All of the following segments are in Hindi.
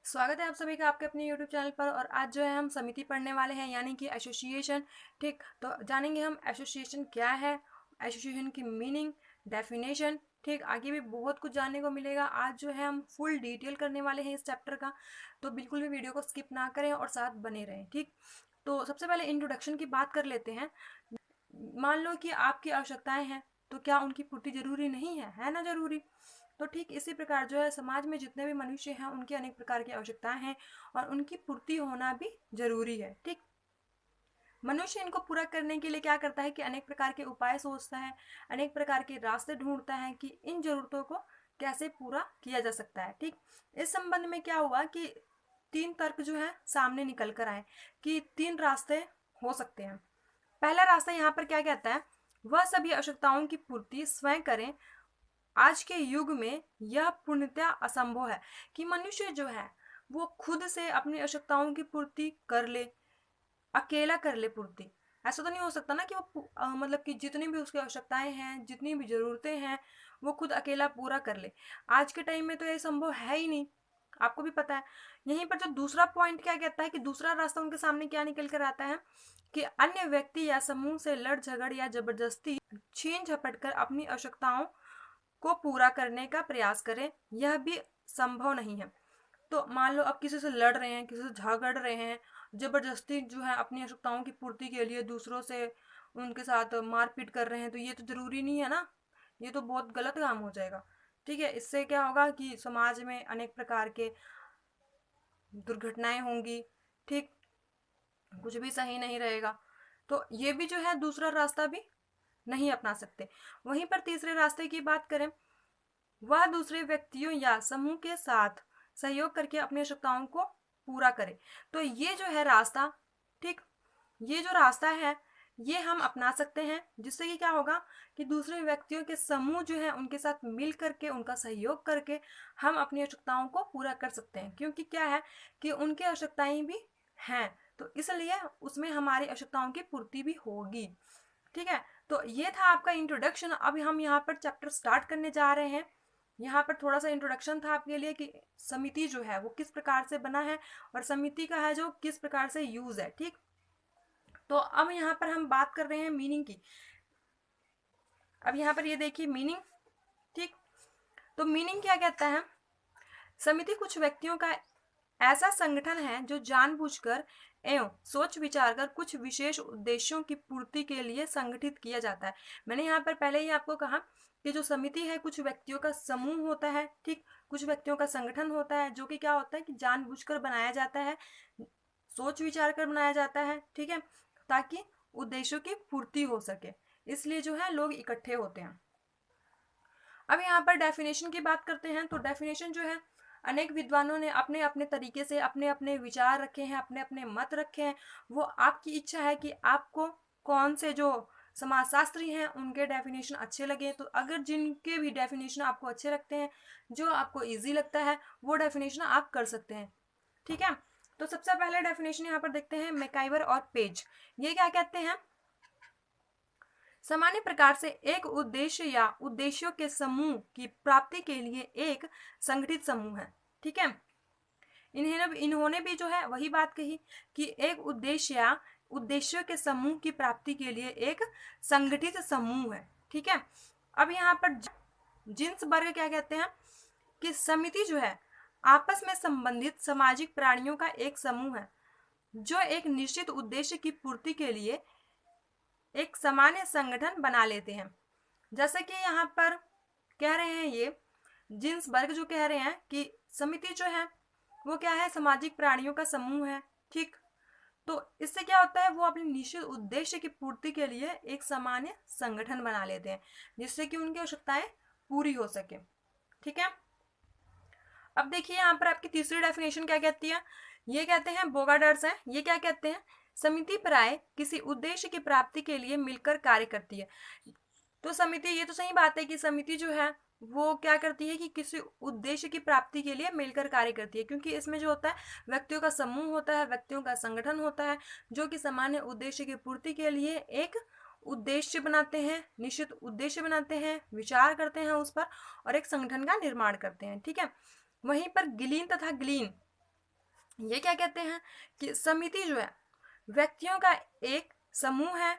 स्वागत है आप सभी का आपके अपने YouTube चैनल पर। और आज जो है हम समिति पढ़ने वाले हैं, यानी कि एसोसिएशन। ठीक, तो जानेंगे हम एसोसिएशन क्या है, एसोसिएशन की मीनिंग, डेफिनेशन। ठीक, आगे भी बहुत कुछ जानने को मिलेगा। आज जो है हम फुल डिटेल करने वाले हैं इस चैप्टर का, तो बिल्कुल भी वीडियो को स्किप ना करें और साथ बने रहें। ठीक, तो सबसे पहले इंट्रोडक्शन की बात कर लेते हैं। मान लो कि आपकी आवश्यकताएं हैं, तो क्या उनकी पूर्ति जरूरी नहीं है ना? जरूरी। तो ठीक इसी प्रकार जो है समाज में जितने भी मनुष्य हैं उनकी अनेक प्रकार की आवश्यकताएं हैं और उनकी पूर्ति होना भी जरूरी है। ठीक, मनुष्य इनको पूरा करने के लिए क्या करता है कि अनेक प्रकार के उपाय सोचता है, अनेक प्रकार के रास्ते ढूंढता है कि इन जरूरतों को कैसे पूरा किया जा सकता है। ठीक, इस संबंध में क्या हुआ कि तीन तर्क जो है सामने निकल कर आए कि तीन रास्ते हो सकते हैं। पहला रास्ता यहाँ पर क्या कहता है, वह सभी आवश्यकताओं की पूर्ति स्वयं करें। आज के युग में यह पूर्णतया असंभव है कि मनुष्य जो है वो खुद से अपनी आवश्यकताओं की पूर्ति कर ले, अकेला कर ले पूर्ति। ऐसा तो नहीं हो सकता ना कि वो मतलब कि जितनी भी उसकी आवश्यकताएं हैं, जितनी भी जरूरतें हैं, वो खुद अकेला पूरा कर ले। आज के टाइम में तो ये संभव है ही नहीं, आपको भी पता है। यहीं पर जो दूसरा पॉइंट क्या कहता है कि दूसरा रास्ता उनके सामने क्या निकल कर आता है कि अन्य व्यक्ति या समूह से लड़ झगड़ या जबरदस्ती छीन झपट कर अपनी आवश्यकताओं को पूरा करने का प्रयास करें, यह भी संभव नहीं है। तो मान लो आप किसी से लड़ रहे हैं, किसी से झगड़ रहे हैं, जबरदस्ती जो है अपनी आवश्यकताओं की पूर्ति के लिए दूसरों से उनके साथ मारपीट कर रहे हैं, तो ये तो जरूरी नहीं है ना, ये तो बहुत गलत काम हो जाएगा। ठीक है, इससे क्या होगा कि समाज में अनेक प्रकार के दुर्घटनाएं होंगी। ठीक, कुछ भी सही नहीं रहेगा। तो ये भी जो है दूसरा रास्ता भी नहीं अपना सकते। वहीं पर तीसरे रास्ते की बात करें, वह दूसरे व्यक्तियों या समूह के साथ सहयोग करके अपनी आवश्यकताओं को पूरा करे। तो ये जो है रास्ता, ठीक, ये जो रास्ता है ये हम अपना सकते हैं, जिससे कि क्या होगा कि दूसरे व्यक्तियों के समूह जो है उनके साथ मिल करके, उनका सहयोग करके हम अपनी आवश्यकताओं को पूरा कर सकते हैं। क्योंकि क्या है कि उनकी आवश्यकताएं भी हैं, तो इसलिए उसमें हमारी आवश्यकताओं की पूर्ति भी होगी। ठीक है, तो ये था आपका इंट्रोडक्शन। अब हम यहाँ पर चैप्टर स्टार्ट करने जा रहे हैं। यहाँ पर थोड़ा सा इंट्रोडक्शन था आपके लिए कि समिति जो है वो किस प्रकार से बना है और समिति का है जो किस प्रकार से यूज है। ठीक, तो अब यहाँ पर हम बात कर रहे हैं मीनिंग की। अब यहाँ पर ये देखिए मीनिंग। ठीक, तो मीनिंग क्या कहता है, समिति कुछ व्यक्तियों का ऐसा संगठन है जो जानबूझकर एवं सोच विचार कर कुछ विशेष उद्देश्यों की पूर्ति के लिए संगठित किया जाता है। मैंने यहाँ पर पहले ही आपको कहा कि जो समिति है कुछ व्यक्तियों का समूह होता है। ठीक, कुछ व्यक्तियों का संगठन होता है जो कि क्या होता है कि जानबूझकर बनाया जाता है, सोच विचार कर बनाया जाता है। ठीक है, ताकि उद्देश्यों की पूर्ति हो सके, इसलिए जो है लोग इकट्ठे होते हैं। अब यहाँ पर डेफिनेशन की बात करते हैं। तो डेफिनेशन जो है अनेक विद्वानों ने अपने अपने तरीके से अपने अपने विचार रखे हैं, अपने अपने मत रखे हैं। वो आपकी इच्छा है कि आपको कौन से जो समाजशास्त्री हैं उनके डेफिनेशन अच्छे लगे। तो अगर जिनके भी डेफिनेशन आपको अच्छे लगते हैं, जो आपको इजी लगता है, वो डेफिनेशन आप कर सकते हैं। ठीक है, तो सबसे पहले डेफिनेशन यहाँ पर देखते हैं मैकाइवर और पेज। ये क्या कहते हैं, सामान्य प्रकार से एक उद्देश्य या उद्देश्यों के समूह की प्राप्ति के लिए एक संगठित समूह है। ठीक है, इन्होंने भी जो है वही बात कही कि एक उद्देश्य या उद्देश्यों के समूह की प्राप्ति के लिए एक संगठित समूह है। ठीक है, अब यहाँ पर जिन्स वर्ग क्या कहते हैं कि समिति जो है आपस में संबंधित सामाजिक प्राणियों का एक समूह है जो एक निश्चित उद्देश्य की पूर्ति के लिए एक सामान्य संगठन बना लेते हैं। जैसे कि यहाँ पर कह रहे हैं ये जिन्स वर्ग जो कह रहे हैं कि समिति जो है वो क्या है, सामाजिक प्राणियों का समूह है। ठीक, तो इससे क्या होता है, वो अपने निश्चित उद्देश्य की पूर्ति के लिए एक सामान्य संगठन बना लेते हैं जिससे कि उनकी आवश्यकताएं पूरी हो सके। ठीक है, अब देखिए यहाँ पर आपकी तीसरी डेफिनेशन क्या कहती है, ये कहते हैं बोगाडर्स है। ये क्या कहते हैं, समिति प्राय किसी उद्देश्य की प्राप्ति के लिए मिलकर कार्य करती है। तो समिति, ये तो सही बात है कि समिति जो है वो क्या करती है कि किसी उद्देश्य की प्राप्ति के लिए मिलकर कार्य करती है, क्योंकि इसमें जो होता है व्यक्तियों का समूह होता है, व्यक्तियों का संगठन होता है जो कि सामान्य उद्देश्य की पूर्ति के लिए एक उद्देश्य बनाते हैं, निश्चित उद्देश्य बनाते हैं, विचार करते हैं उस पर और एक संगठन का निर्माण करते हैं। ठीक है, वहीं पर गिलीन तथा ग्लीन ये क्या कहते हैं कि समिति जो है व्यक्तियों का एक समूह है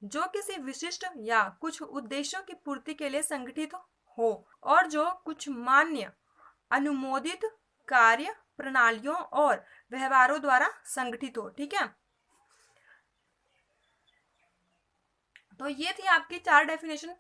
जो किसी विशिष्ट या कुछ उद्देश्यों की पूर्ति के लिए संगठित हो और जो कुछ मान्य अनुमोदित कार्य प्रणालियों और व्यवहारों द्वारा संगठित हो। ठीक है, तो ये थी आपकी 4 डेफिनेशन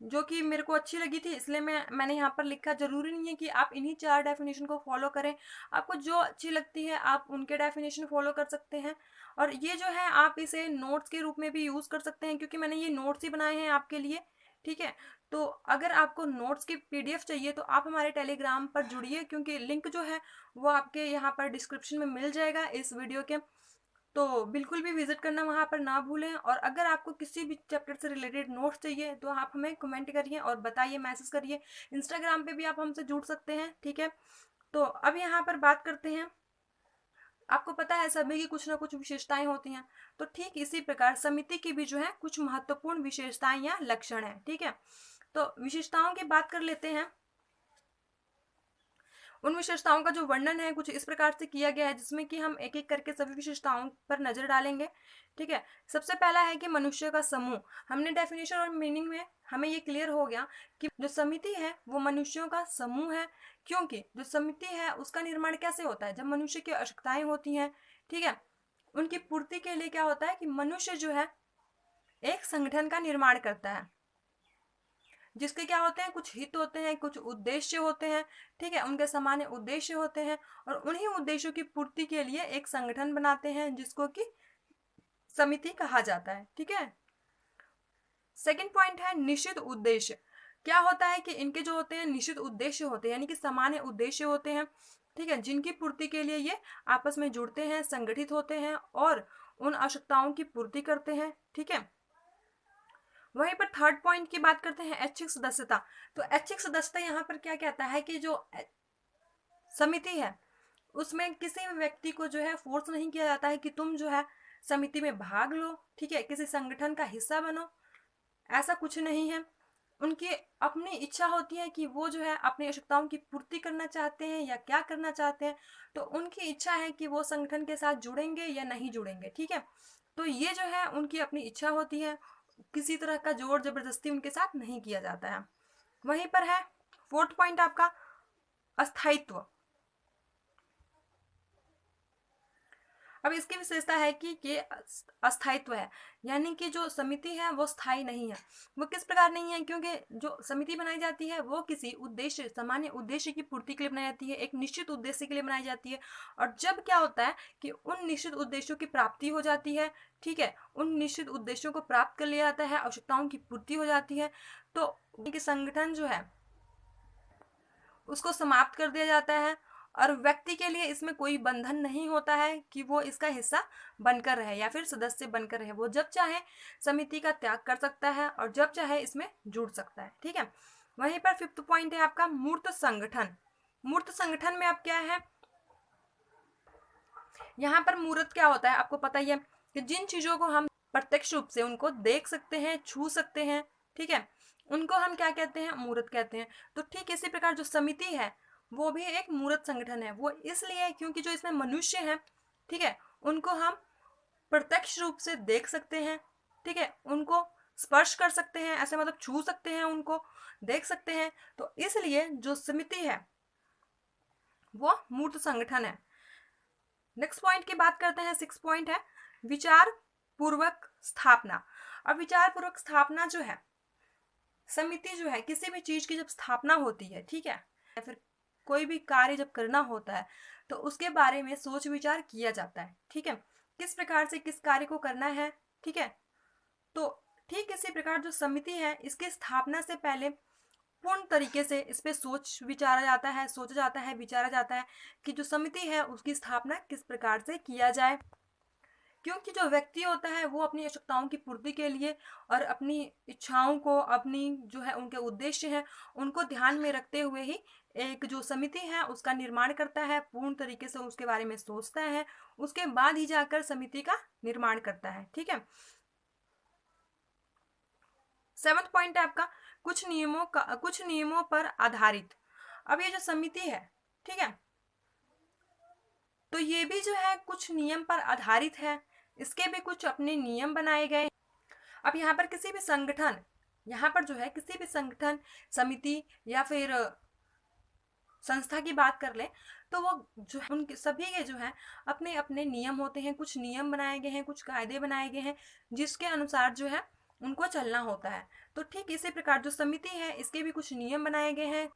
जो कि मेरे को अच्छी लगी थी, इसलिए मैंने यहाँ पर लिखा। जरूरी नहीं है कि आप इन्हीं 4 डेफिनेशन को फॉलो करें, आपको जो अच्छी लगती है आप उनके डेफिनेशन फॉलो कर सकते हैं। और ये जो है आप इसे नोट्स के रूप में भी यूज़ कर सकते हैं, क्योंकि मैंने ये नोट्स ही बनाए हैं आपके लिए। ठीक है, तो अगर आपको नोट्स की पीडीएफ चाहिए तो आप हमारे टेलीग्राम पर जुड़िए, क्योंकि लिंक जो है वो आपके यहाँ पर डिस्क्रिप्शन में मिल जाएगा इस वीडियो के। तो बिल्कुल भी विजिट करना वहाँ पर ना भूलें। और अगर आपको किसी भी चैप्टर से रिलेटेड नोट्स चाहिए तो आप हमें कमेंट करिए और बताइए, मैसेज करिए। इंस्टाग्राम पे भी आप हमसे जुड़ सकते हैं। ठीक है, तो अब यहाँ पर बात करते हैं, आपको पता है सभी की कुछ ना कुछ विशेषताएं होती हैं, तो ठीक इसी प्रकार समिति की भी जो है कुछ महत्वपूर्ण विशेषताएं या लक्षण है। ठीक है, तो विशेषताओं की बात कर लेते हैं। उन विशेषताओं का जो वर्णन है कुछ इस प्रकार से किया गया है, जिसमें कि हम एक एक करके सभी विशेषताओं पर नजर डालेंगे। ठीक है, सबसे पहला है कि मनुष्य का समूह। हमने डेफिनेशन और मीनिंग में हमें ये क्लियर हो गया कि जो समिति है वो मनुष्यों का समूह है, क्योंकि जो समिति है उसका निर्माण कैसे होता है, जब मनुष्य की आवश्यकताएं होती हैं, ठीक है, उनकी पूर्ति के लिए क्या होता है कि मनुष्य जो है एक संगठन का निर्माण करता है, जिसके क्या होते हैं, कुछ हित होते हैं, कुछ उद्देश्य होते हैं। ठीक है, उनके सामान्य उद्देश्य होते हैं और उन्हीं उद्देश्यों की पूर्ति के लिए एक संगठन बनाते हैं जिसको कि समिति कहा जाता है। ठीक है, सेकंड पॉइंट है निश्चित उद्देश्य। क्या होता है कि इनके जो होते हैं निश्चित उद्देश्य होते हैं, यानी कि सामान्य उद्देश्य होते हैं। ठीक है, जिनकी पूर्ति के लिए ये आपस में जुड़ते हैं, संगठित होते हैं और उन आवश्यकताओं की पूर्ति करते हैं। ठीक है, वहीं पर थर्ड पॉइंट की बात करते हैं ऐच्छिक सदस्यता। तो ऐच्छिक सदस्यता यहाँ पर क्या कहता है कि जो समिति है उसमें किसी भी व्यक्ति को जो है फोर्स नहीं किया जाता है कि तुम जो है समिति में भाग लो, ठीक है, किसी संगठन का हिस्सा बनो, ऐसा कुछ नहीं है। उनकी अपनी इच्छा होती है कि वो जो है अपनी आवश्यकताओं की पूर्ति करना चाहते हैं या क्या करना चाहते हैं, तो उनकी इच्छा है कि वो संगठन के साथ जुड़ेंगे या नहीं जुड़ेंगे। ठीक है, तो ये जो है उनकी अपनी इच्छा होती है, किसी तरह का जोर जबरदस्ती उनके साथ नहीं किया जाता है। वहीं पर है फोर्थ पॉइंट आपका अस्थायित्व। अब इसकी विशेषता है कि ये अस्थायित्व है, यानी कि जो समिति है वो स्थायी नहीं है। वो किस प्रकार नहीं है, क्योंकि जो समिति बनाई जाती है वो किसी उद्देश्य, सामान्य उद्देश्य की पूर्ति के लिए बनाई जाती है, एक निश्चित उद्देश्य के लिए बनाई जाती है। और जब क्या होता है कि उन निश्चित उद्देश्यों की प्राप्ति हो जाती है, ठीक है, उन निश्चित उद्देश्यों को प्राप्त कर लिया जाता है, आवश्यकताओं की पूर्ति हो जाती है, तो संगठन जो है उसको समाप्त कर दिया जाता है। और व्यक्ति के लिए इसमें कोई बंधन नहीं होता है कि वो इसका हिस्सा बनकर रहे या फिर सदस्य बनकर रहे। वो जब चाहे समिति का त्याग कर सकता है और जब चाहे इसमें जुड़ सकता है। ठीक है, वहीं पर फिफ्थ पॉइंट है आपका मूर्त संगठन। मूर्त संगठन में अब क्या है, यहाँ पर मूर्त क्या होता है आपको पता ही है कि जिन चीजों को हम प्रत्यक्ष रूप से उनको देख सकते हैं, छू सकते हैं, ठीक है, उनको हम क्या कहते हैं, मूर्त कहते हैं। तो ठीक इसी प्रकार जो समिति है वो भी एक मूर्त संगठन है। वो इसलिए क्योंकि जो इसमें मनुष्य हैं, ठीक है, उनको हम प्रत्यक्ष रूप से देख सकते हैं, ठीक है, उनको स्पर्श कर सकते हैं, ऐसे मतलब छू सकते हैं, उनको देख सकते हैं। तो इसलिए जो समिति है वो मूर्त संगठन है। नेक्स्ट पॉइंट की बात करते हैं, सिक्स पॉइंट है विचार पूर्वक स्थापना। अब विचार पूर्वक स्थापना जो है, समिति जो है किसी भी चीज की जब स्थापना होती है, ठीक है, या फिर कोई भी कार्य जब करना होता है तो उसके बारे में सोच विचार किया जाता है। ठीक है, किस प्रकार से किस कार्य को करना है। ठीक है, तो ठीक इसी प्रकार जो समिति है इसकी स्थापना से पहले पूर्ण तरीके से इस पे सोच विचारा जाता है, सोचा जाता है, विचारा जाता है कि जो समिति है उसकी स्थापना किस प्रकार से किया जाए। क्योंकि जो व्यक्ति होता है वो अपनी आवश्यकताओं की पूर्ति के लिए और अपनी इच्छाओं को, अपनी जो है उनके उद्देश्य हैं उनको ध्यान में रखते हुए ही एक जो समिति है उसका निर्माण करता है, पूर्ण तरीके से उसके बारे में सोचता है, उसके बाद ही जाकर समिति का निर्माण करता है। ठीक है, सेवंथ पॉइंट है आपका कुछ नियमों पर आधारित। अब ये जो समिति है, ठीक है, तो तो ये भी जो है कुछ नियम पर आधारित है, इसके भी कुछ अपने नियम बनाए गए। अब यहाँ पर किसी भी संगठन, यहाँ पर जो है किसी भी संगठन, समिति या फिर संस्था की बात कर ले, तो वो जो है उनके सभी के जो है अपने अपने नियम होते हैं, कुछ नियम बनाए गए हैं, कुछ कायदे बनाए गए हैं जिसके अनुसार जो है उनको चलना होता है। तो ठीक इसी प्रकार जो समिति है इसके भी कुछ नियम बनाए गए हैं,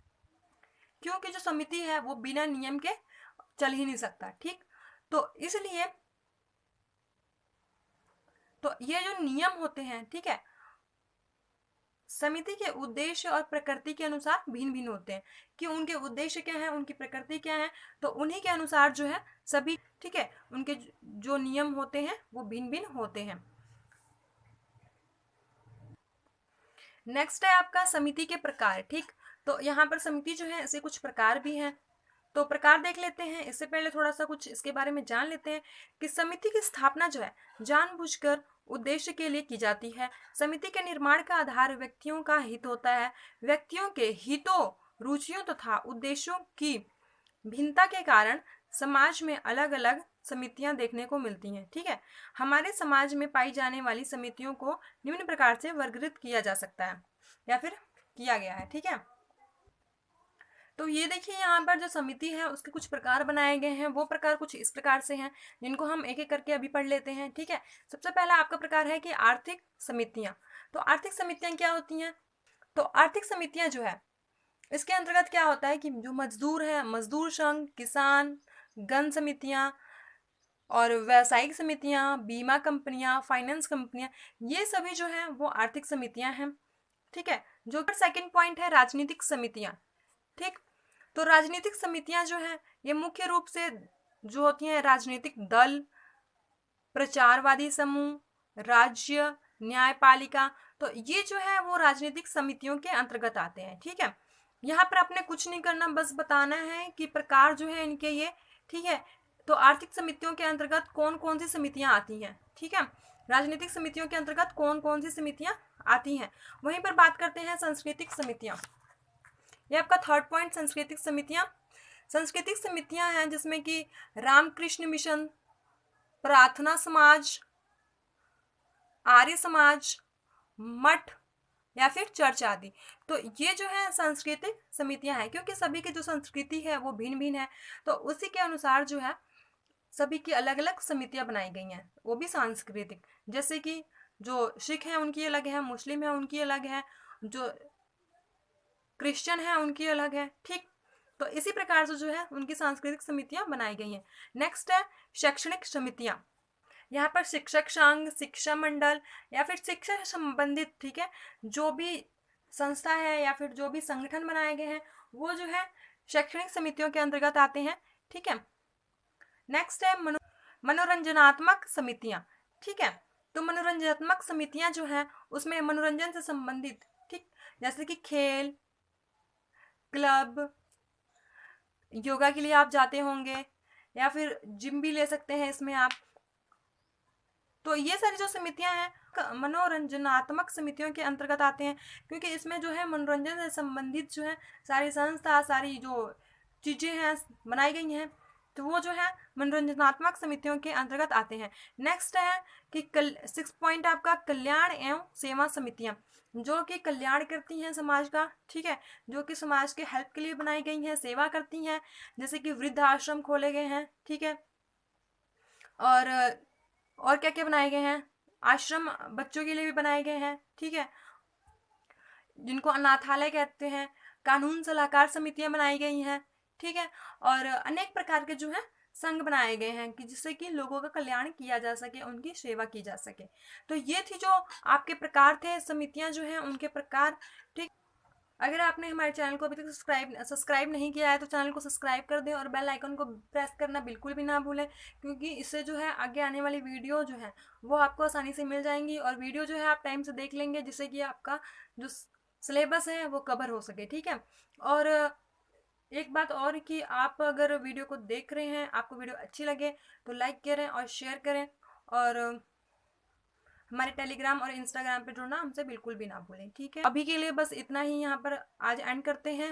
क्योंकि जो समिति है वो बिना नियम के चल ही नहीं सकता। ठीक, तो इसलिए तो ये जो नियम होते हैं, ठीक है, समिति के उद्देश्य और प्रकृति के अनुसार भिन्न भिन्न होते हैं कि उनके उद्देश्य क्या है, उनकी प्रकृति क्या है, तो उन्हीं के अनुसार जो है सभी, ठीक है, उनके जो नियम होते हैं वो भिन्न भिन्न होते हैं। नेक्स्ट है आपका समिति के प्रकार। ठीक, तो यहाँ पर समिति जो है ऐसे कुछ प्रकार भी हैं, तो प्रकार देख लेते हैं। इससे पहले थोड़ा सा कुछ इसके बारे में जान लेते हैं कि समिति की स्थापना जो है जानबूझकर उद्देश्य के लिए की जाती है। समिति के निर्माण का आधार व्यक्तियों का हित होता है। व्यक्तियों के हितों, रुचियों तथा उद्देश्यों की भिन्नता के कारण समाज में अलग अलग समितियां देखने को मिलती हैं। ठीक है, हमारे समाज में पाई जाने वाली समितियों को निम्न प्रकार से वर्गीकृत किया जा सकता है या फिर किया गया है। ठीक है, तो ये देखिए यहाँ पर जो समिति है उसके कुछ प्रकार बनाए गए हैं। वो प्रकार कुछ इस प्रकार से हैं जिनको हम एक एक करके अभी पढ़ लेते हैं। ठीक है, सबसे पहला आपका प्रकार है कि आर्थिक समितियां। तो आर्थिक समितियां क्या होती हैं? तो आर्थिक समितियां जो है इसके अंतर्गत क्या होता है कि जो मजदूर है, मजदूर संघ, किसान, गण समितियां और व्यावसायिक समितियां, बीमा कंपनियां, फाइनेंस कंपनियां, ये सभी जो है वो आर्थिक समितियां हैं। ठीक है, जो सेकंड पॉइंट है राजनीतिक समितियां। ठीक, तो राजनीतिक समितियां जो हैं ये मुख्य रूप से जो होती हैं राजनीतिक दल, प्रचारवादी समूह, राज्य न्यायपालिका, तो ये जो है वो राजनीतिक समितियों के अंतर्गत आते हैं। ठीक है, यहाँ पर आपने कुछ नहीं करना, बस बताना है कि प्रकार जो है इनके ये। ठीक है, तो आर्थिक समितियों के अंतर्गत कौन कौन सी समितियां आती हैं। ठीक है, राजनीतिक समितियों के अंतर्गत कौन कौन सी समितियां आती हैं। वहीं पर बात करते हैं सांस्कृतिक समितियां। ये आपका थर्ड पॉइंट, सांस्कृतिक समितियां। सांस्कृतिक समितियां हैं जिसमें कि रामकृष्ण मिशन, प्रार्थना समाज, आर्य समाज, मठ या फिर चर्च आदि। तो ये जो है सांस्कृतिक समितियां हैं, क्योंकि सभी की जो संस्कृति है वो भिन्न भिन्न है, तो उसी के अनुसार जो है सभी की अलग अलग समितियां बनाई गई हैं, वो भी सांस्कृतिक। जैसे कि जो सिख हैं उनकी अलग है, मुस्लिम है उनकी अलग है, जो क्रिश्चियन है उनकी अलग है। ठीक, तो इसी प्रकार से जो है उनकी सांस्कृतिक समितियां बनाई गई हैं। नेक्स्ट है शैक्षणिक समितियां। यहाँ पर शिक्षक संघ, शिक्षा मंडल या फिर शिक्षा से संबंधित, ठीक है, जो भी संस्था है या फिर जो भी संगठन बनाए गए हैं वो जो है शैक्षणिक समितियों के अंतर्गत आते हैं। ठीक है, नेक्स्ट है मनोरंजनात्मक समितियां। ठीक है, तो मनोरंजनात्मक समितियां जो है उसमें मनोरंजन से संबंधित, ठीक, जैसे कि खेल क्लब, योगा के लिए आप जाते होंगे या फिर जिम भी ले सकते हैं इसमें आप। तो ये सारी जो समितियां हैं मनोरंजनात्मक समितियों के अंतर्गत आते हैं, क्योंकि इसमें जो है मनोरंजन से संबंधित जो है सारी संस्था, सारी जो चीज़ें हैं बनाई गई हैं, तो वो जो है मनोरंजनात्मक समितियों के अंतर्गत आते हैं। नेक्स्ट है कि 6 पॉइंट आपका कल्याण एवं सेवा समितियां, जो कि कल्याण करती हैं समाज का। ठीक है, जो कि समाज के हेल्प के लिए बनाई गई हैं, सेवा करती हैं, जैसे कि वृद्ध आश्रम खोले गए हैं। ठीक है, और क्या क्या बनाए गए हैं, आश्रम बच्चों के लिए भी बनाए गए हैं। ठीक है, जिनको अनाथालय कहते हैं, कानून सलाहकार समितियां बनाई गई हैं। ठीक है, और अनेक प्रकार के जो है संघ बनाए गए हैं कि जिससे कि लोगों का कल्याण किया जा सके, उनकी सेवा की जा सके। तो ये थी जो आपके प्रकार थे, समितियां जो हैं उनके प्रकार। ठीक, अगर आपने हमारे चैनल को अभी तक सब्सक्राइब नहीं किया है तो चैनल को सब्सक्राइब कर दें और बेल आइकन को प्रेस करना बिल्कुल भी ना भूलें, क्योंकि इससे जो है आगे आने वाली वीडियो जो है वो आपको आसानी से मिल जाएंगी और वीडियो जो है आप टाइम से देख लेंगे, जिससे कि आपका जो सिलेबस है वो कवर हो सके। ठीक है, और एक बात और कि आप अगर वीडियो को देख रहे हैं, आपको वीडियो अच्छी लगे तो लाइक करें और शेयर करें, और हमारे टेलीग्राम और इंस्टाग्राम पे जुड़ना हमसे बिल्कुल भी ना भूलें। ठीक है, अभी के लिए बस इतना ही यहाँ पर आज एंड करते हैं।